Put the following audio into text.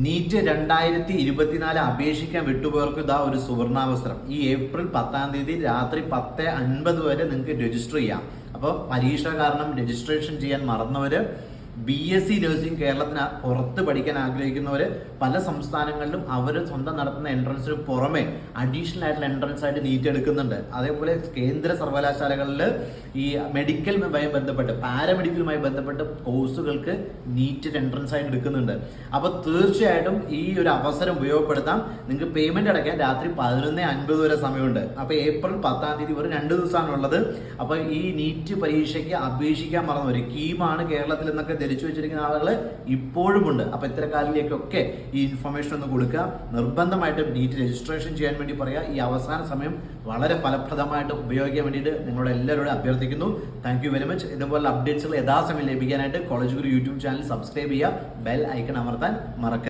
NEET 2024 അപേക്ഷിക്കാൻ വിട്ടുപോയവർക്ക് ഇതാ ഒരു സുവർണാവസരം. ഈ ഏപ്രിൽ 10-ാം തീയതി രാത്രി 10:50 വരെ നിങ്ങൾക്ക് രജിസ്റ്റർ ചെയ്യാം. അപ്പോൾ പരീക്ഷ കാരണം രജിസ്ട്രേഷൻ ചെയ്യാൻ മറന്നവര്, BSc നഴ്സിംഗ് കേരളത്തിന് പുറത്ത് പഠിക്കാൻ ആഗ്രഹിക്കുന്നവർ പല സംസ്ഥാനങ്ങളിലും അവർ സ്വന്തം നടത്തുന്ന എൻട്രൻസിന് പുറമെ അഡീഷണൽ ആയിട്ടുള്ള എൻട്രൻസ് ആയിട്ട് നീറ്റ് എടുക്കുന്നുണ്ട്. അതേപോലെ കേന്ദ്ര സർവകലാശാലകളിൽ ഈ മെഡിക്കലുമായി ബന്ധപ്പെട്ട് പാരാമെഡിക്കലുമായി ബന്ധപ്പെട്ട് കോഴ്സുകൾക്ക് നീറ്റ് എൻട്രൻസ് ആയിട്ട് എടുക്കുന്നുണ്ട്. അപ്പോൾ തീർച്ചയായിട്ടും ഈ ഒരു അവസരം ഉപയോഗപ്പെടുത്താം. നിങ്ങൾക്ക് പേയ്മെന്റ് അടയ്ക്കാൻ രാത്രി 11:50 വരെ സമയമുണ്ട്. അപ്പോൾ ഏപ്രിൽ 10-ാം തീയതി ഒരു 2 ദിവസമാണുള്ളത്. അപ്പോൾ ഈ നീറ്റ് പരീക്ഷയ്ക്ക് അപേക്ഷിക്കാൻ മറന്നവർ, കീമാണ് കേരളത്തിൽ എന്നൊക്കെ ധരിച്ചു വെച്ചിരിക്കുന്ന ആളുകൾ ഇപ്പോഴും ഉണ്ട്. അപ്പോൾ ഇത്തരക്കാരിലേക്കൊക്കെ ഈ ഇൻഫർമേഷൻ ഒന്ന് കൊടുക്കുക. നിർബന്ധമായിട്ടും നീറ്റ് രജിസ്ട്രേഷൻ ചെയ്യാൻ വേണ്ടി പറയുക. ഈ അവസാന സമയം വളരെ ഫലപ്രദമായിട്ട് ഉപയോഗിക്കാൻ വേണ്ടിയിട്ട് നിങ്ങളോട് എല്ലാവരോടും അഭ്യർത്ഥിക്കുന്നു. Thank you very much. ഇതുപോലുള്ള അപ്ഡേറ്റ്സുകൾ യഥാസമയം ലഭിക്കാനായിട്ട് കോളേജ് ഗുരു യൂട്യൂബ് ചാനൽ സബ്സ്ക്രൈബ് ചെയ്യുക, ബെൽ ഐക്കൺ അമർത്താൻ മറക്കരുത്.